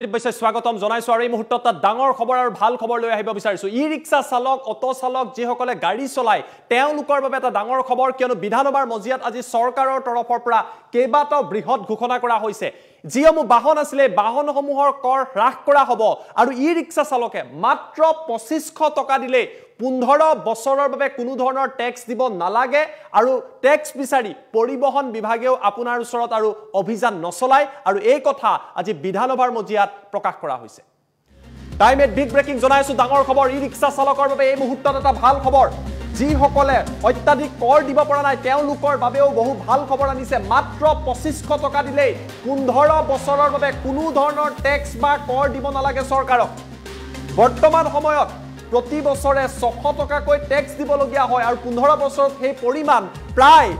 স্বাগতম জনাইছো আৰু এই মুহূৰ্তত ডাঙৰ খবৰ আৰু ভাল খবৰ লৈ আহিব বিচাৰিছো ই ৰিক্সা চালক অটো চালক যিসকলে গাড়ী চলাই তেওঁলোকৰ বাবে এটা ডাঙৰ খবৰ কিয়নো বিধানসভাৰ মজিয়াত আজি চৰকাৰৰ তৰফৰ পৰা কেইবাটাও বৃহৎ ঘোষণা কৰা হৈছে যিসমূহ বাহন আছিলে বাহনসমূহৰ কৰ হ্ৰাস কৰা হ'ব আৰু ই ৰিক্সা চালকে মাত্ৰ 2500 টকা দিলে 15 বছৰৰ বাবে কোনো ধৰণৰ ট্যাক্স দিব নালাগে আৰু ট্যাক্স বিচাৰি পৰিবহন বিভাগেও আপোনাৰ ওচৰত আৰু অভিযান নচলায় আৰু এই কথা আজি বিধানসভাৰ মজিয়াত প্ৰকাশ কৰা হৈছে টাইম এট বিগ ব্ৰেকিং জনাইছো ডাঙৰ খবৰ ই ৰিক্সা চালকৰ বাবে এই মুহূৰ্তত এটা ভাল খবৰ যিসকলে অত্যাধিক কৰ দিব পৰা নাই তেওঁলোকৰ বাবেও বহু ভাল খবৰ আনিছে মাত্ৰ 2500 টকা দিলে 15 বছৰৰ বাবে কোনো ধৰণৰ ট্যাক্স বা কৰ দিব নালাগে চৰকাৰক বৰ্তমান সময়ত প্ৰতি বছৰে 600 টকাকৈ ট্যাক্স দিবলগীয়া হয় আৰু 15 বছৰত সেই পৰিমাণ প্ৰায়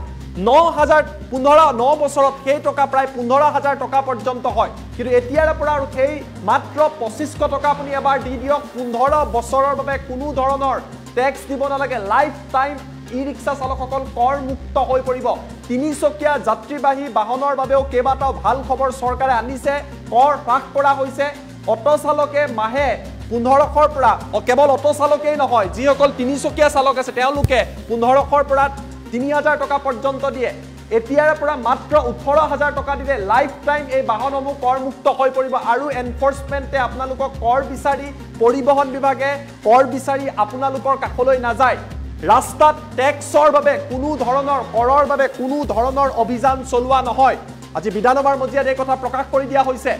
9 বছৰত সেই টকা প্ৰায় 15000 টকা পৰ্যন্ত হয় কিন্তু এতিয়াৰ পৰা আৰু সেই মাত্ৰ 2500 টকা আপুনি এবাৰ দি দিয়ক 15 বছৰৰ বাবে কোনো ধৰণৰ ট্যাক্স দিব নালাগে লাইফ টাইম ই ৰিক্সা চালকসকল কৰ মুক্ত হৈ পৰিব তিনিচকীয়া যাত্ৰীবাহী বাহনৰ বাবেও কেইবাটাও ভাল খবৰ চৰকাৰে আনিছে কৰ হ্ৰাস কৰা হৈছে অটো চালকে মাহে 1500 পৰা কেৱল অটো চালকেই নহয় যিসকল তিনিচকীয়া চালক আছে তেওঁলোকে 1500 পৰা 3000 টকা পৰ্যন্ত দিয়ে এতিয়াৰ পৰা মাত্ৰ 18000 টকা দিলে লাইফ টাইম এই বাহনসমূহ কৰ মুক্ত হৈ পৰিব আৰু এনফোৰ্সমেন্টে আপোনালোকক কৰ বিচাৰি পৰিবহন বিভাগে কৰ বিচাৰি আপোনালোকৰ কাষলৈ নাযায় ৰাস্তাত ট্যাক্সৰ বাবে কোনো ধৰণৰ কৰৰ বাবে কোনো ধৰণৰ অভিযান চলোৱা নহয় আজি বিধানসভাৰ মজিয়াত এই কথা প্ৰকাশ কৰি দিয়া হৈছে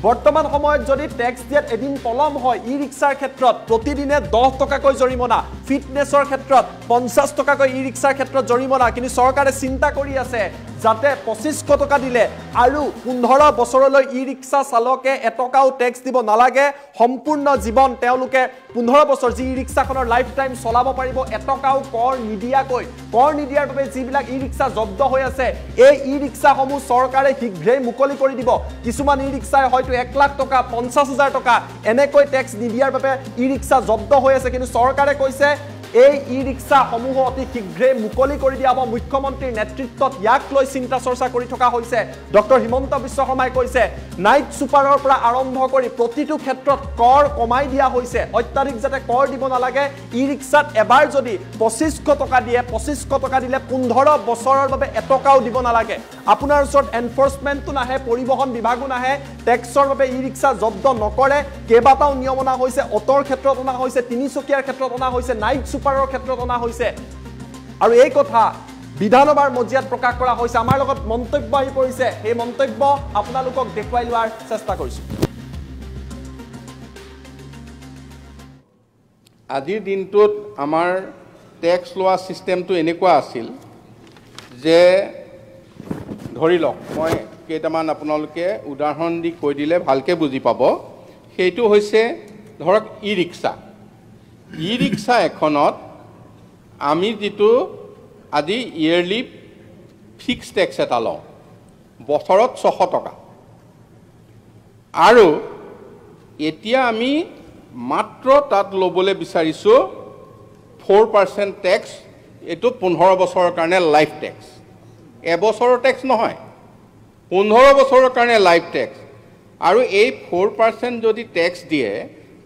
বৰ্তমান সময়ত যদি ট্যাক্স দিয়াত এদিন পলম হয় ই ৰিক্সাৰ ক্ষেত্ৰত প্ৰতিদিনে 10 টকাকৈ জৰিমনা ফিটনেছৰ ক্ষেত্ৰত 50 টকাকৈ ই ৰিক্সাৰ ক্ষেত্ৰত জৰিমনা কিন্তু চৰকাৰে চিন্তা কৰি আছে যাতে 2500 টকা দিলে আৰু 15 বছৰলৈ ই ৰিক্সা চালকে এটকাও ট্যাক্স দিব নালাগে সম্পূৰ্ণ জীৱন তেওঁলোকে 15 বছৰ জি ৰিক্সাখনৰ লাইফ টাইম চলাব পাৰিব এটকাও কৰ নিদিয়াকৈ কৰ নিদিয়াৰ বাবে যিবিলাক ই ৰিক্সা জব্দ হৈ আছে এই ই ৰিক্সাসমূহ চৰকাৰে শীঘ্ৰেই মুকলি কৰি দিব কিছুমান ই ৰিক্সাই হয়তো 1 লাখ টকা 50000 টকা এনেকৈ ট্যাক্স নিদিয়াৰ বাবে ই ৰিক্সা জব্দ হৈ আছে কিন্তু চৰকাৰে কৈছে এই ই ৰিক্সা সমূহ অতি শীঘ্ৰে মুকলি কৰি দিয়া হ'ব মুখ্যমন্ত্ৰীৰ নেতৃত্বত ইয়াক লৈ চিন্তা চৰ্চা কৰি থকা হৈছে ডক্টৰ হিমন্ত বিশ্ব শৰ্মাই কৈছে নাইট সুপাৰৰ পৰা আৰম্ভ কৰি প্ৰতিটো ক্ষেত্ৰত কৰ কমাই দিয়া হৈছে অত্যাধিক যাতে কৰ দিব নালাগে ই ৰিক্সাত এবাৰ যদি 2500 টকা দিয়ে 2500 টকা দিলে 15 বছৰৰ বাবে এটকাও দিব নালাগে আপোনাৰ ওচৰত এনফোৰ্সমেন্টটো নাহে পৰিবহন বিভাগো নাহে ট্যাক্সৰ বাবে ই ৰিক্সা জব্দ নকৰে কেইবাটাও নিয়ম অনা হৈছে অটোৰ ক্ষেত্ৰত অনা হৈছে তিনিচকীয়াৰ ক্ষেত্ৰত অনা হৈছে নাইট সুপাৰৰ ক্ষেত্ৰত অনা হৈছে আৰু এই কথা বিধানসভাৰ মজিয়াত প্ৰকাশ কৰা হৈছে আমাৰ লগত মন্তব্য আহি পৰিছে এই মন্তব্য আপোনালোকক দেখুৱাই লোৱাৰ চেষ্টা কৰিছো আজিৰ দিনটোত আমাৰ ট্যাক্স লোৱা সিস্টেমটো এনেকুৱা আছিল যে ধৰি লওক মই কেইটামান আপোনালোকে উদাহৰণ দি কৈ দিলে ভালকে বুজি পাব সেইটো হৈছে ধৰক ই ৰিক্সা এখনত আমি যেটো আজি ইয়াৰলি ফিক্স ট্যাক্স এটা লওঁ বছৰত 600 টকা আৰু এতিয়া আমি মাত্ৰ তাত ল'বলৈ বিচাৰিছো 4% ট্যাক্স এটো 15 বছৰৰ কাৰণে লাইফ ট্যাক্স এবছৰৰ ট্যাক্স নহয় 15 বছৰৰ কাৰণে লাইফ ট্যাক্স আৰু এই 4% যদি ট্যাক্স দিয়ে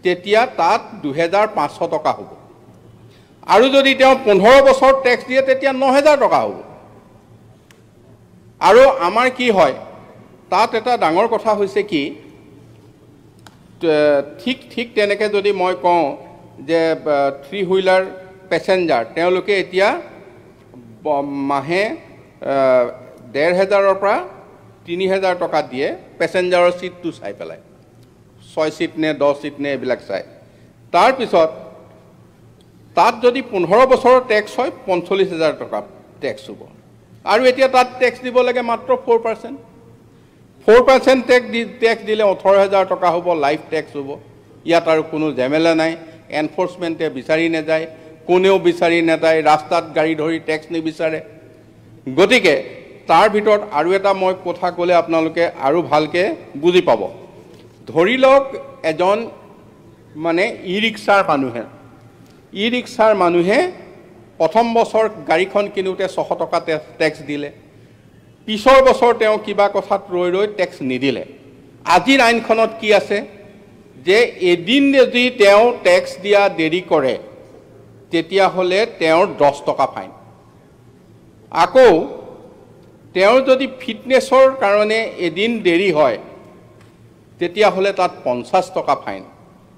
তেতিয়া তাত 2500 টকা হ'ব আৰু যদি তেওঁ 15 বছৰ ট্যাক্স দিয়ে তেতিয়া 9000 টকা হ'ব আৰু আমাৰ কি হয় তাত এটা ডাঙৰ কথা হৈছে কি ঠিক তেনেকে যদি মই কওঁ যে 3 হুইলাৰ প্যাসেঞ্জাৰ তেওঁলোকে এতিয়া মাহে 1500 পৰা 3000 টকা দিয়ে প্যাসেঞ্জাৰৰ সিটটো চাই পেলাই 6 সিট নে 10 সিট নে এইবিলাক চাই তাৰ পিছত তাত যদি 15 বছৰৰ ট্যাক্স হয় 45000 টকা ট্যাক্স হ'ব আৰু এতিয়া তাত ট্যাক্স দিব লাগে মাত্ৰ 4% ট্যাক্স দিলে 18000 টকা হ'ব লাইফ ট্যাক্স হ'ব ইয়াত আৰু কোনো ঝামেলা নাই এনফোৰ্সমেন্টে বিচাৰি নেযায় কোনেও বিচাৰি নেযায় ৰাস্তাত গাড়ী ধৰি ট্যাক্স নিবিচাৰে গতিকে তাৰ ভিতৰত আৰু এটা মই কথা ক'লে আপোনালোকে আৰু ভালকে বুজি পাব ধৰি লওক এজন মানে ই ৰিক্সাৰ মানুহে প্ৰথম বছৰ গাড়ীখন কিনুতে 600 টকা ট্যাক্স দিলে পিছৰ বছৰ তেওঁ কিবা কথাত ৰৈ ট্যাক্স নিদিলে আজিৰ আইনখনত কি আছে যে এদিন যদি তেওঁ টেক্স দিয়া দেৰি কৰে তেতিয়াহ'লে তেওঁৰ 10 টকা ফাইন আকৌ তেওঁৰ যদি ফিটনেছৰ কাৰণে এদিন দেৰি হয় তেতিয়াহ'লে তাত 50 টকা ফাইন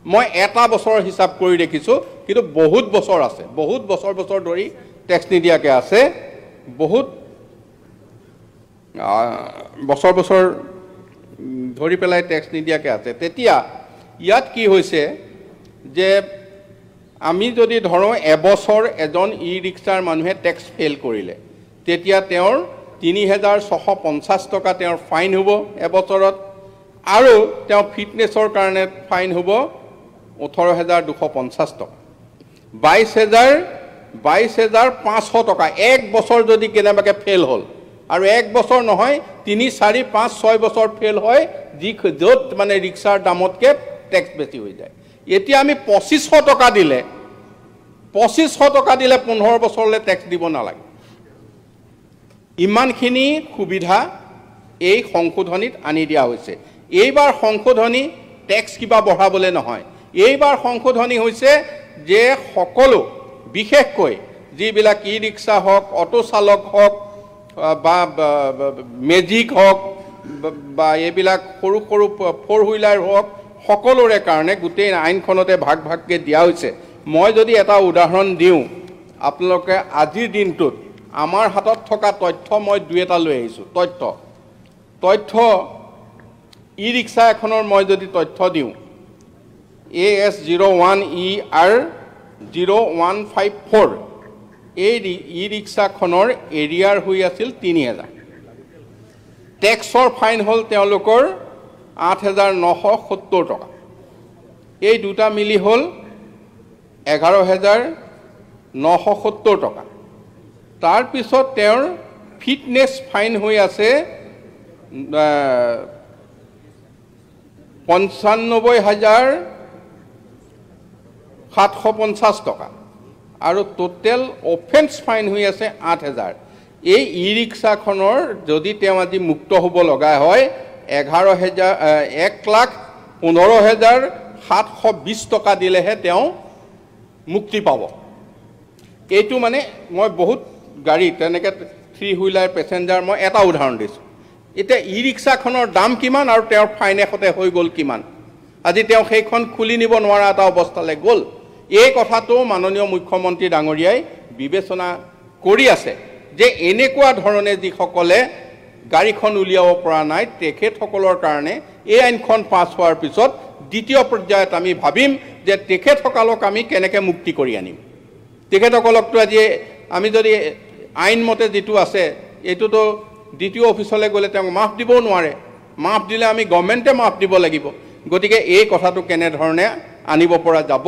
মই এটা বছৰৰ হিচাপ কৰি দেখিছোঁ কিন্তু বহুত বছৰ আছে বহুত বছৰ ধৰি টেক্স নিদিয়াকৈ আছে বহুত বছৰ ধৰি পেলাই টেক্স নিদিয়াকৈ আছে তেতিয়া ইয়াত কি হৈছে যে আমি যদি ধৰোঁ এবছৰ এজন ই ৰিক্সাৰ মানুহে টেক্স ফেইল কৰিলে তেতিয়া তেওঁৰ 3650 টকা তেওঁৰ ফাইন হ'ব এবছৰত আৰু তেওঁ ফিটনেছৰ কাৰণে ফাইন হ'ব 18250 টকা 22500 টকা এক বছৰ যদি কেনেবাকৈ ফেইল হ'ল আৰু এক বছৰ নহয় 3 4 5 6 বছৰ ফেইল হয় য'ত মানে ৰিক্সাৰ দামতকৈ টেক্স বেছি হৈ যায় এতিয়া আমি 2500 টকা দিলে 15 বছৰলৈ টেক্স দিব নালাগে ইমানখিনি সুবিধা এই সংশোধনীত আনি দিয়া হৈছে এইবাৰ সংশোধনী টেক্স কিবা বঢ়াবলৈ নহয় এইবাৰ সংশোধনী হৈছে যে সকলো বিশেষকৈ যিবিলাক ই ৰিক্সা হওক অটো চালক হওক বা মেজিক হওক বা এইবিলাক সৰু ফ'ৰ হুইলাৰ হওক সকলোৰে কাৰণে গোটেই আইনখনতে ভাগকৈ দিয়া হৈছে মই যদি এটা উদাহৰণ দিওঁ আপোনালোকে আজিৰ দিনটোত আমাৰ হাতত থকা তথ্য মই দুই এটা লৈ আহিছোঁ তথ্য ই ৰিক্সা এখনৰ মই যদি তথ্য দিওঁ AS01ER0154 এই ই ৰিক্সাখনৰ এৰিয়াৰ হৈ আছিল 3000 টেক্সৰ ফাইন হ'ল তেওঁলোকৰ 8970 টকা এই দুটা মিলি হ'ল 11970 টকা তাৰপিছত তেওঁৰ ফিটনেছ ফাইন হৈ আছে 95,750 টকা আৰু টোটেল অফেন্স ফাইন হৈ আছে 8000 এই ই ৰিক্সাখনৰ যদি তেওঁ আজি মুক্ত হ'ব লগা হয় 1,15,720 টকা দিলেহে তেওঁ মুক্তি পাব এইটো মানে মই বহুত গাড়ী তেনেকৈ 3 হুইলাৰ পেছেঞ্জাৰ মই এটা উদাহৰণ দিছোঁ এতিয়া ই ৰিক্সাখনৰ দাম কিমান আৰু তেওঁৰ ফাইন এখতে হৈ গ'ল কিমান আজি তেওঁ সেইখন খুলি নিব নোৱাৰা এটা অৱস্থালৈ গ'ল এই কথাটো মাননীয় মুখ্যমন্ত্ৰী ডাঙৰীয়াই বিবেচনা কৰি আছে যে এনেকুৱা ধৰণে যিসকলে গাড়ীখন উলিয়াব পৰা নাই তেখেতসকলৰ কাৰণে এই আইনখন পাছ হোৱাৰ পিছত দ্বিতীয় পৰ্যায়ত আমি ভাবিম যে তেখেতসকলক আমি কেনেকৈ মুক্তি কৰি আনিম তেখেতসকলকতো আজি আমি যদি আইনমতে যিটো আছে এইটোতো দ্বিতীয় অফিচলৈ গ'লে তেওঁক মাফ দিবও নোৱাৰে মাফ দিলে আমি গভৰ্ণমেণ্টে মাফ দিব লাগিব গতিকে এই কথাটো কেনেধৰণে আনিব পৰা যাব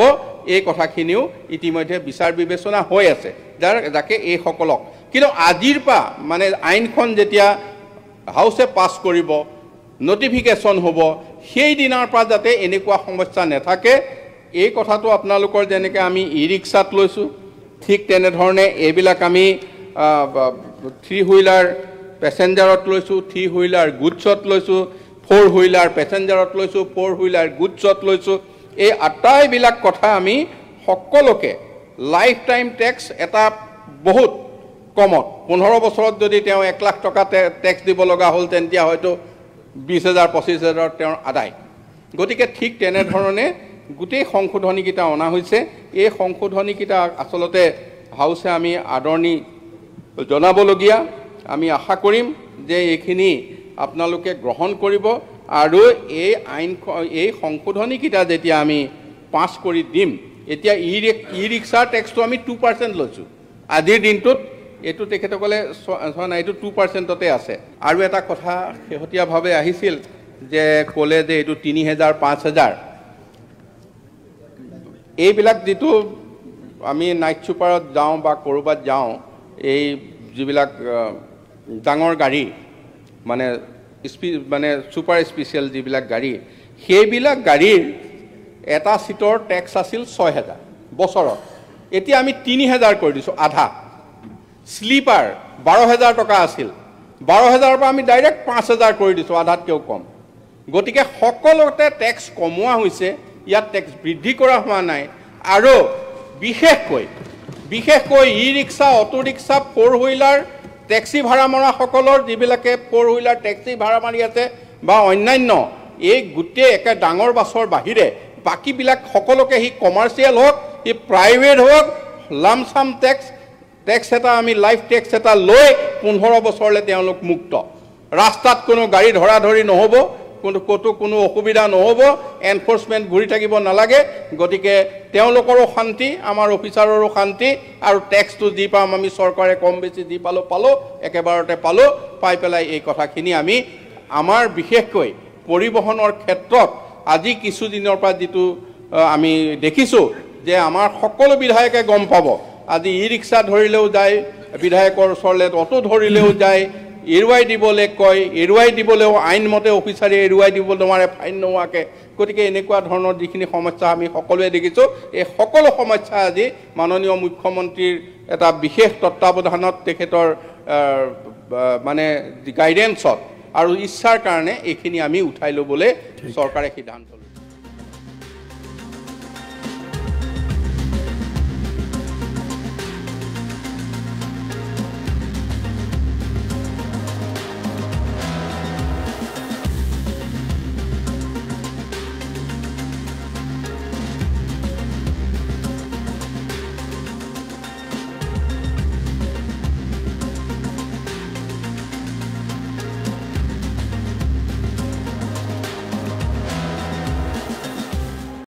এই কথাখিনিও ইতিমধ্যে বিচাৰ বিবেচনা হৈ আছে যাকে এইসকলক কিন্তু আজিৰ পৰা মানে আইনখন যেতিয়া হাউচে পাছ কৰিব নটিফিকেশ্যন হ'ব সেই দিনাৰ পৰা যাতে এনেকুৱা সমস্যা নাথাকে এই কথাটো আপোনালোকৰ যেনেকৈ আমি ই ৰিক্সাত লৈছোঁ ঠিক তেনেধৰণে এইবিলাক আমি 3 হুইলাৰ পেছেঞ্জাৰত লৈছোঁ 3 হুইলাৰ গুডছত লৈছোঁ 4 হুইলাৰ পেছেঞ্জাৰত লৈছোঁ 4 হুইলাৰ গুডছত লৈছোঁ এই আটাইবিলাক কথা আমি সকলোকে লাইফ টাইম টেক্স এটা বহুত কমত 15 বছৰত যদি তেওঁ 1 লাখ টকা টেক্স দিব লগা হ'ল তেতিয়া হয়তো 20,000 25,000 তেওঁৰ আদায় গতিকে ঠিক তেনেধৰণে গোটেই সংশোধনীকেইটা অনা হৈছে এই সংশোধনীকেইটা আচলতে হাউচে আমি আদৰণি জনাবলগীয়া আমি আশা কৰিম যে এইখিনি আপোনালোকে গ্ৰহণ কৰিব আৰু এই সংশোধনীকেইটা যেতিয়া আমি পাছ কৰি দিম এতিয়া ই ৰিক্সাৰ টেক্সটো আমি 2% লৈছোঁ আজিৰ দিনটোত এইটো তেখেতসকলে চোৱা নাই এইটো 2%তে আছে আৰু এটা কথা শেহতীয়াভাৱে আহিছিল যে ক'লে যে এইটো 3,000 5,000 এইবিলাক যিটো আমি নাইট ছুপাৰত যাওঁ বা ক'ৰবাত যাওঁ এই যিবিলাক ডাঙৰ গাড়ী মানে ছুপাৰ স্পেচিয়েল যিবিলাক গাড়ী সেইবিলাক গাড়ীৰ এটা সিটৰ টেক্স আছিল 6,000 বছৰত এতিয়া আমি 3,000 কৰি দিছোঁ আধা স্লিপাৰ 12,000 টকা আছিল 12,000 পৰা আমি ডাইৰেক্ট 5,000 কৰি দিছোঁ আধাতকৈও কম গতিকে সকলোতে টেক্স কমোৱা হৈছে, ইয়াত টেক্স বৃদ্ধি কৰা হোৱা নাই। আৰু বিশেষকৈ e rickshaw, auto rickshaw, four wheeler, taxi ভাড়া মৰাসকলৰ যিবিলাকে ফ'ৰ হুইলাৰ টেক্সি ভাড়া মাৰি আছে বা অন্যান্য এই গোটেই একে ডাঙৰ বাছৰ বাহিৰে বাকীবিলাক সকলোকে সি কমাৰ্চিয়েল হওক, সি প্ৰাইভেট হওক, লামচাম টেক্স এটা আমি লাইফ টেক্স এটা লৈ 15 বছৰলৈ তেওঁলোক মুক্ত। ৰাস্তাত কোনো গাড়ী ধৰা-ধৰি নহ'ব, ক'তো কোনো অসুবিধা নহ'ব, এনফৰ্চমেণ্ট ঘূৰি থাকিব নালাগে। গতিকে তেওঁলোকৰো শান্তি, আমাৰ অফিচাৰৰো শান্তি, আৰু টেক্সটো যি পাম আমি চৰকাৰে কম বেছি যি পালোঁ একেবাৰতে পাই পেলাই এই কথাখিনি আমি আমাৰ বিশেষকৈ পৰিবহণৰ ক্ষেত্ৰত আজি কিছুদিনৰ পৰা যিটো আমি দেখিছোঁ যে আমাৰ সকলো বিধায়কে গম পাব, আজি ই ৰিক্সা ধৰিলেও যায় বিধায়কৰ ওচৰলৈ, অটো ধৰিলেও যায়, এৰুৱাই দিবলৈ কয়, এৰুৱাই দিবলৈও আইনমতে অফিচাৰে এৰুৱাই দিব নোৱাৰে ফাইন নোহোৱাকৈ। গতিকে এনেকুৱা ধৰণৰ যিখিনি সমস্যা আমি সকলোৱে দেখিছোঁ, এই সকলো সমস্যা আজি মাননীয় মুখ্যমন্ত্ৰীৰ এটা বিশেষ তত্বাৱধানত তেখেতৰ মানে গাইডেন্সত আৰু ইচ্ছাৰ কাৰণে এইখিনি আমি উঠাই ল'বলৈ চৰকাৰে সিদ্ধান্ত লৈছে।